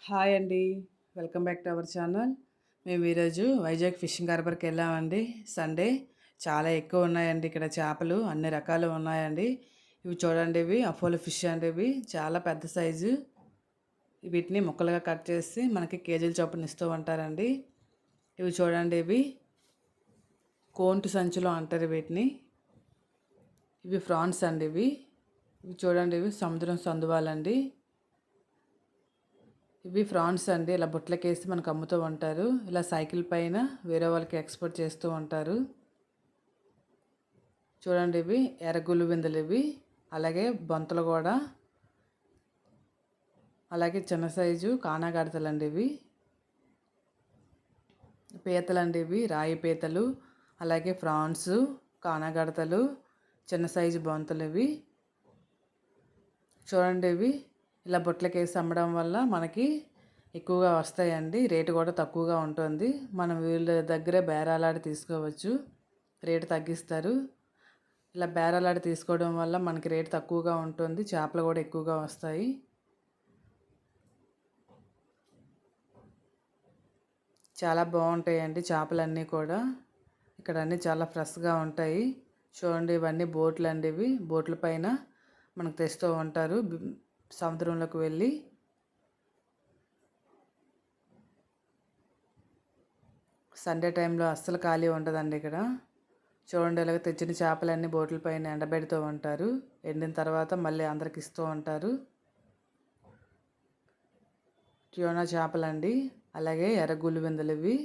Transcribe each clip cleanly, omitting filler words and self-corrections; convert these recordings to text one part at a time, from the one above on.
Hi అండి. Welcome back to our channel. మేము ఈరోజు వైజాగ్ ఫిషింగ్ హార్బర్కి వెళ్ళామండి. సండే చాలా ఎక్కువ ఉన్నాయండి ఇక్కడ చేపలు అన్ని రకాలు ఉన్నాయండి. ఇవి చూడండి, ఇవి అపోలో ఫిష్ అండి. ఇవి చాలా పెద్ద సైజు. వీటిని ముక్కలుగా కట్ చేసి మనకి కేజీల చొప్పున ఇస్తూ ఉంటారండి. ఇవి చూడండి, ఇవి కోంటు సంచులు అంటారు వీటిని. ఇవి ఫ్రాన్స్ అండి. ఇవి చూడండి, ఇవి సముద్రం సందువాలండి. ఇవి ఫ్రాన్స్ అండి. ఇలా బుట్టలకేసి మనకు అమ్ముతూ ఉంటారు. ఇలా సైకిల్ పైన వేరే వాళ్ళకి ఎక్స్పోర్ట్ చేస్తూ ఉంటారు. చూడండి, ఇవి ఎర్రగులు విందులు ఇవి. అలాగే బొంతలు కూడా, అలాగే చిన్న సైజు కానాగడతలండి ఇవి. పీతలండి ఇవి, రాయి పీతలు, అలాగే ఫ్రాన్స్, కానాగడతలు, చిన్న సైజు బొంతలు ఇవి. చూడండి, ఇవి ఇలా బుట్టలకేసి అమ్మడం వల్ల మనకి ఎక్కువగా వస్తాయండి. రేటు కూడా తక్కువగా ఉంటుంది. మనం వీళ్ళ దగ్గరే బేరాలాడి తీసుకోవచ్చు. రేటు తగ్గిస్తారు. ఇలా బేరాలాడి తీసుకోవడం వల్ల మనకి రేటు తక్కువగా ఉంటుంది. చేపలు కూడా ఎక్కువగా వస్తాయి. చాలా బాగుంటాయండి చేపలన్నీ కూడా. ఇక్కడ అన్నీ చాలా ఫ్రెష్గా ఉంటాయి. చూడండి, ఇవన్నీ బోట్లు అండి. ఇవి బోట్ల పైన మనకు తెస్తూ ఉంటారు సముద్రంలోకి వెళ్ళి. సండే టైంలో అస్సలు ఖాళీ ఉండదండి ఇక్కడ. చూడండి, ఇలాగ తెచ్చిన చేపలన్నీ బోట్ల పైన ఎండబెడుతూ ఉంటారు. ఎండిన తర్వాత మళ్ళీ అందరికి ఇస్తూ ఉంటారు. ట్యూనా చేపలండి, అలాగే ఎర్ర గులివిందలు ఇవి.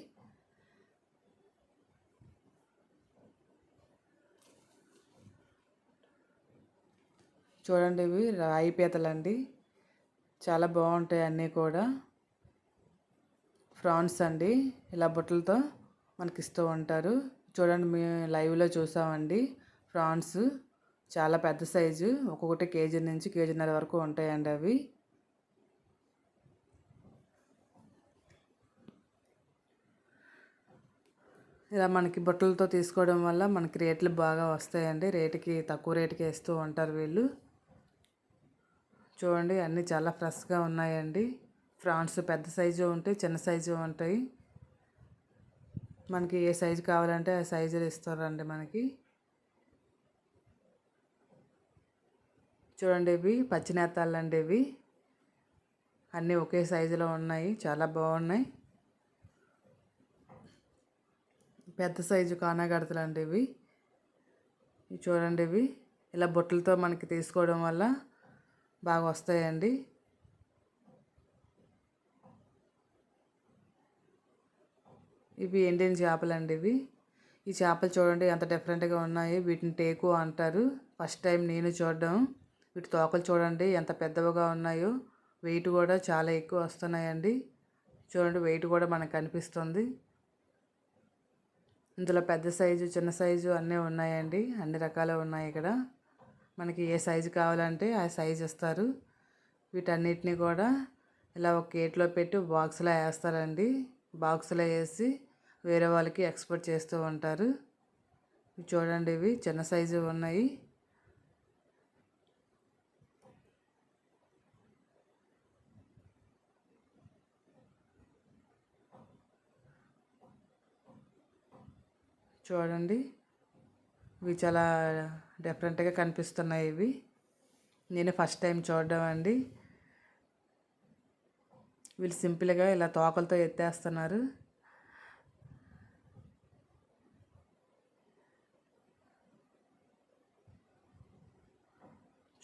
చూడండి, ఇవి రాయి పీతలండి. చాలా బాగుంటాయి అన్నీ కూడా. ఫ్రాన్స్ అండి, ఇలా బుట్టలతో మనకి ఇస్తూ ఉంటారు. చూడండి, మేము లైవ్లో చూసామండి. ఫ్రాన్స్ చాలా పెద్ద సైజు, ఒక్కొక్కటి కేజీ నుంచి కేజీన్నర వరకు ఉంటాయండి అవి. ఇలా మనకి బుట్టలతో తీసుకోవడం వల్ల మనకి రేట్లు బాగా వస్తాయండి. రేటుకి తక్కువ రేటుకి వేస్తూ ఉంటారు వీళ్ళు. చూడండి, అన్నీ చాలా ఫ్రెష్గా ఉన్నాయండి. ఫ్రాన్స్ పెద్ద సైజు ఉంటాయి, చిన్న సైజు ఉంటాయి. మనకి ఏ సైజు కావాలంటే ఆ సైజులు ఇస్తారండి మనకి. చూడండి, ఇవి పచ్చినేతాళ్ళండి. ఇవి అన్నీ ఒకే సైజులో ఉన్నాయి, చాలా బాగున్నాయి. పెద్ద సైజు కానాగడతలండి ఇవి. చూడండి, ఇవి ఇలా బుట్టలతో మనకి తీసుకోవడం వల్ల బాగా వస్తాయండి. ఇవి ఎండిన చేపలండి ఇవి. ఈ చేపలు చూడండి ఎంత డిఫరెంట్గా ఉన్నాయి. వీటిని టేకు అంటారు. ఫస్ట్ టైం నేను చూడడం. వీటి తోకలు చూడండి ఎంత పెద్దవిగా ఉన్నాయో. వెయిట్ కూడా చాలా ఎక్కువ వస్తున్నాయండి. చూడండి, వెయిట్ కూడా మనకు కనిపిస్తుంది. ఇందులో పెద్ద సైజు, చిన్న సైజు అన్నీ ఉన్నాయండి. అన్ని రకాలు ఉన్నాయి ఇక్కడ. మనకి ఏ సైజు కావాలంటే ఆ సైజు ఇస్తారు. వీటన్నిటిని కూడా ఇలా ఒక కేట్లో పెట్టి బాక్స్లో వేస్తారండి. బాక్స్లో వేసి వేరే వాళ్ళకి ఎక్స్పోర్ట్ చేస్తూ ఉంటారు. ఇవి చూడండి, ఇవి చిన్న సైజు ఉన్నాయి. చూడండి, ఇవి చాలా డిఫరెంట్గా కనిపిస్తున్నాయి. ఇవి నేను ఫస్ట్ టైం చూడడం అండి. వీళ్ళు సింపుల్గా ఇలా తోకలతో ఎత్తేస్తున్నారు.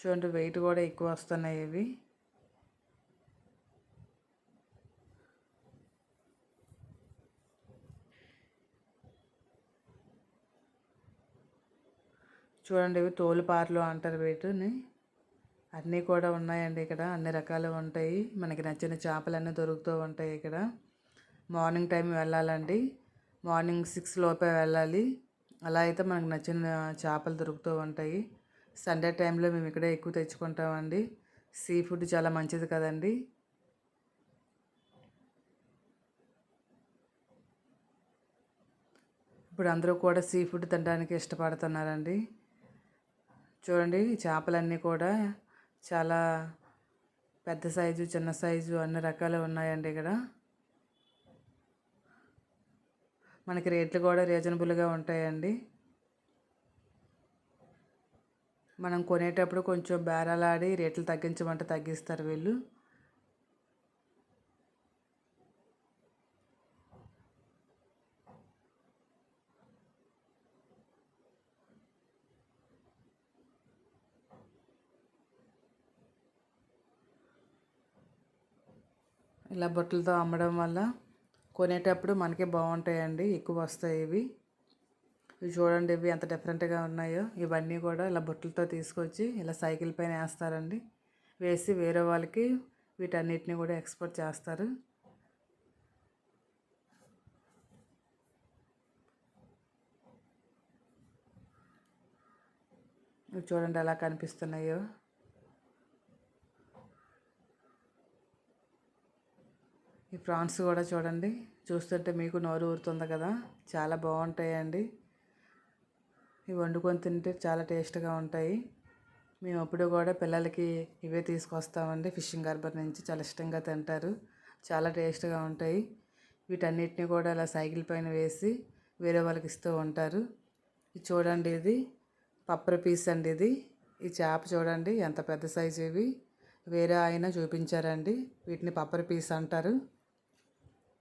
చూడండి, వెయిట్ కూడా ఎక్కువ వస్తున్నాయి ఇవి. చూడండి, ఇవి తోలుపారలు అంటారు వీటిని. అన్నీ కూడా ఉన్నాయండి ఇక్కడ. అన్ని రకాలు ఉంటాయి. మనకి నచ్చిన చేపలన్నీ దొరుకుతూ ఉంటాయి ఇక్కడ. మార్నింగ్ టైం వెళ్ళాలండి. మార్నింగ్ 6 లోపే వెళ్ళాలి. అలా అయితే మనకు నచ్చిన చేపలు దొరుకుతూ ఉంటాయి. సండే టైంలో మేము ఇక్కడే ఎక్కువ తెచ్చుకుంటామండి. సీ ఫుడ్ చాలా మంచిది కదండి. ఇప్పుడు అందరూ కూడా సీ ఫుడ్ తినడానికి ఇష్టపడుతున్నారండి. చూడండి, చేపలన్నీ కూడా చాలా పెద్ద సైజు, చిన్న సైజు అన్ని రకాలు ఉన్నాయండి ఇక్కడ. మనకి రేట్లు కూడా రీజనబుల్గా ఉంటాయండి. మనం కొనేటప్పుడు కొంచెం బేరాలాడి రేట్లు తగ్గించమంటే తగ్గిస్తారు వీళ్ళు. ఇలా బుట్టలతో అమ్మడం వల్ల కొనేటప్పుడు మనకే బాగుంటాయండి, ఎక్కువ వస్తాయి ఇవి. ఇవి చూడండి, ఇవి ఎంత డిఫరెంట్గా ఉన్నాయో. ఇవన్నీ కూడా ఇలా బుట్టలతో తీసుకొచ్చి ఇలా సైకిల్ పైన వేస్తారండి. వేసి వేరే వాళ్ళకి వీటన్నిటిని కూడా ఎక్స్పోర్ట్ చేస్తారు. ఇవి చూడండి ఎలా కనిపిస్తున్నాయో. ఈ ప్రాన్స్ కూడా చూడండి, చూస్తుంటే మీకు నోరు ఊరుతుంది కదా, చాలా బాగుంటాయండి. ఇవి వండుకొని తింటే చాలా టేస్ట్గా ఉంటాయి. మేము ఎప్పుడు కూడా పిల్లలకి ఇవే తీసుకొస్తామండి, ఫిషింగ్ హార్బర్ నుంచి. చాలా ఇష్టంగా తింటారు, చాలా టేస్ట్గా ఉంటాయి. వీటన్నిటిని కూడా ఇలా సైకిల్ పైన వేసి వేరే వాళ్ళకి ఇస్తూ ఉంటారు. ఇది చూడండి, ఇది పప్పర పీస్ అండి. ఇది ఈ చేప చూడండి ఎంత పెద్ద సైజు. ఇవి వేరే ఆయన చూపించారండి. వీటిని పప్పర పీస్ అంటారు.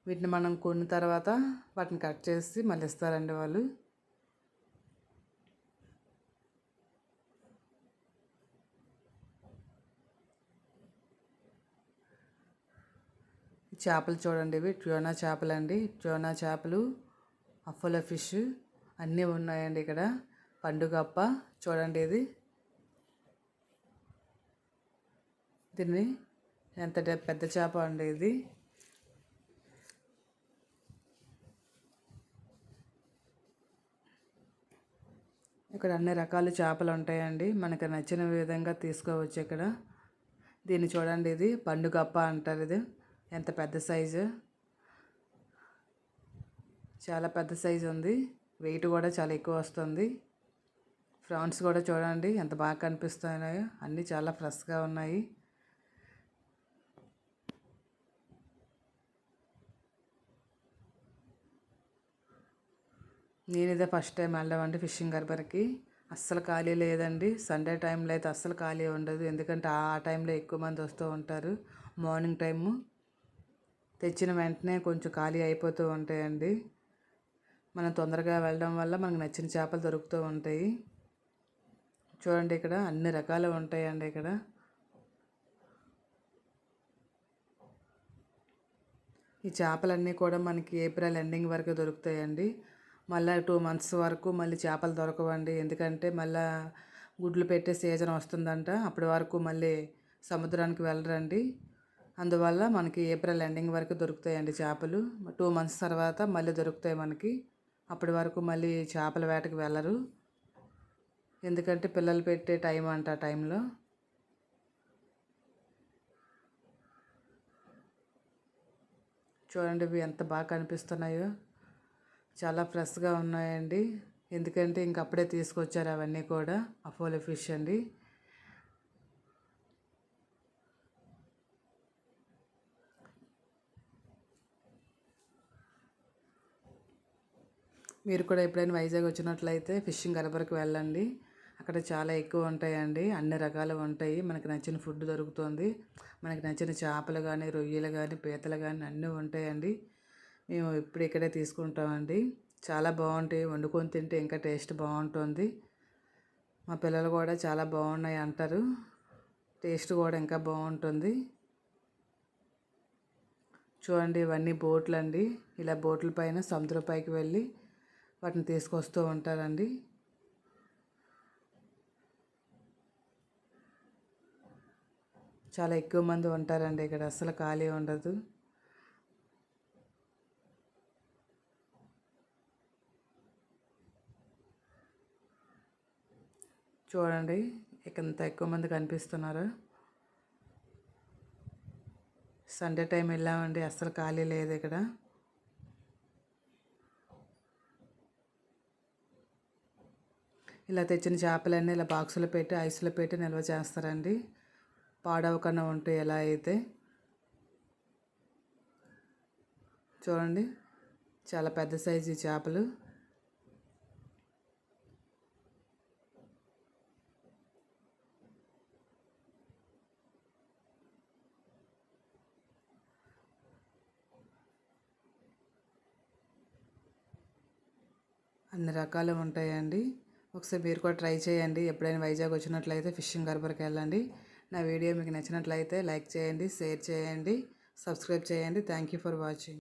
వీటిని మనం కొన్న తర్వాత వాటిని కట్ చేసి మళ్ళీ ఇస్తారండి వాళ్ళు. చేపలు చూడండి, ఇవి ట్యూనా చేపలు అండి. ట్యూనా చేపలు, అఫోలో ఫిష్ అన్నీ ఉన్నాయండి ఇక్కడ. పండుగప్ప చూడండి, ఇది దీన్ని ఎంత పెద్ద చేప అండి ఇది. ఇక్కడ అన్ని రకాల చేపలు ఉంటాయండి, మనకు నచ్చిన విధంగా తీసుకోవచ్చు ఇక్కడ. దీన్ని చూడండి, ఇది పండుగప్ప అంటారు. ఇది ఎంత పెద్ద సైజు, చాలా పెద్ద సైజు ఉంది. వెయిట్ కూడా చాలా ఎక్కువ వస్తుంది. ప్రాన్స్ కూడా చూడండి ఎంత బాగా కనిపిస్తున్నాయో, అన్నీ చాలా ఫ్రెష్గా ఉన్నాయి. నేను ఇదే ఫస్ట్ టైం వెళ్ళామండి ఫిషింగ్ హార్బర్కి. అస్సలు ఖాళీ లేదండి. సండే టైంలో అయితే అస్సలు ఖాళీ ఉండదు, ఎందుకంటే ఆ టైంలో ఎక్కువ మంది వస్తూ ఉంటారు. మార్నింగ్ టైము తెచ్చిన వెంటనే కొంచెం ఖాళీ అయిపోతూ ఉంటాయండి. మనం తొందరగా వెళ్ళడం వల్ల మనకు నచ్చిన చేపలు దొరుకుతూ ఉంటాయి. చూడండి, ఇక్కడ అన్ని రకాలు ఉంటాయండి. ఇక్కడ ఈ చేపలన్నీ కూడా మనకి ఏప్రిల్ ఎండింగ్ వరకు దొరుకుతాయండి. మళ్ళీ 2 months వరకు మళ్ళీ చేపలు దొరకవండి, ఎందుకంటే మళ్ళీ గుడ్లు పెట్టే సీజన్ వస్తుందంట. అప్పటి వరకు మళ్ళీ సముద్రానికి వెళ్ళరండి. అందువల్ల మనకి ఏప్రిల్ ఎండింగ్ వరకు దొరుకుతాయండి చేపలు. 2 months తర్వాత మళ్ళీ దొరుకుతాయి మనకి. అప్పటి వరకు మళ్ళీ చేపల వేటకి వెళ్ళరు, ఎందుకంటే పిల్లలు పెట్టే టైం అంట. ఆ టైంలో చూడండి, ఇవి ఎంత బాగా కనిపిస్తున్నాయో, చాలా ఫ్రెష్గా ఉన్నాయండి. ఎందుకంటే ఇంక అప్పుడే తీసుకొచ్చారు అవన్నీ కూడా. అపోలో ఫిష్ అండి. మీరు కూడా ఎప్పుడైనా వైజాగ్ వచ్చినట్లయితే ఫిషింగ్ హార్బర్కి వెళ్ళండి. అక్కడ చాలా ఎక్కువ ఉంటాయండి, అన్ని రకాలు ఉంటాయి. మనకి నచ్చిన ఫుడ్ దొరుకుతుంది. మనకి నచ్చిన చేపలు కానీ, రొయ్యలు కానీ, పీతలు కానీ అన్నీ ఉంటాయండి. మేము ఇప్పుడు ఇక్కడే తీసుకుంటామండి. చాలా బాగుంటాయి, వండుకొని తింటే ఇంకా టేస్ట్ బాగుంటుంది. మా పిల్లలు కూడా చాలా బాగున్నాయి అంటారు, టేస్ట్ కూడా ఇంకా బాగుంటుంది. చూడండి, ఇవన్నీ బోట్లు అండి. ఇలా బోట్ల పైన సముద్రం పైకి వెళ్ళి వాటిని తీసుకొస్తూ ఉంటారండి. చాలా ఎక్కువ మంది ఉంటారండి ఇక్కడ, అస్సలు ఖాళీ ఉండదు. చూడండి, ఎంత ఎక్కువ మంది కనిపిస్తున్నారు. సండే టైం వెళ్ళామండి, అస్సలు ఖాళీ లేదు ఇక్కడ. ఇలా తెచ్చిన చేపలన్నీ ఇలా బాక్సులో పెట్టి ఐస్లో పెట్టి నిల్వ చేస్తారండి. పాడవకుండా ఉంటే ఎలా అయితే. చూడండి చాలా పెద్ద సైజు ఈ చేపలు. అన్ని రకాలు ఉంటాయండి. ఒకసారి మీరు కూడా ట్రై చేయండి. ఎప్పుడైనా వైజాగ్ వచ్చినట్లయితే ఫిషింగ్ హార్బర్కి వెళ్ళండి. నా వీడియో మీకు నచ్చినట్లయితే లైక్ చేయండి, షేర్ చేయండి, సబ్స్క్రైబ్ చేయండి. Thank you for watching.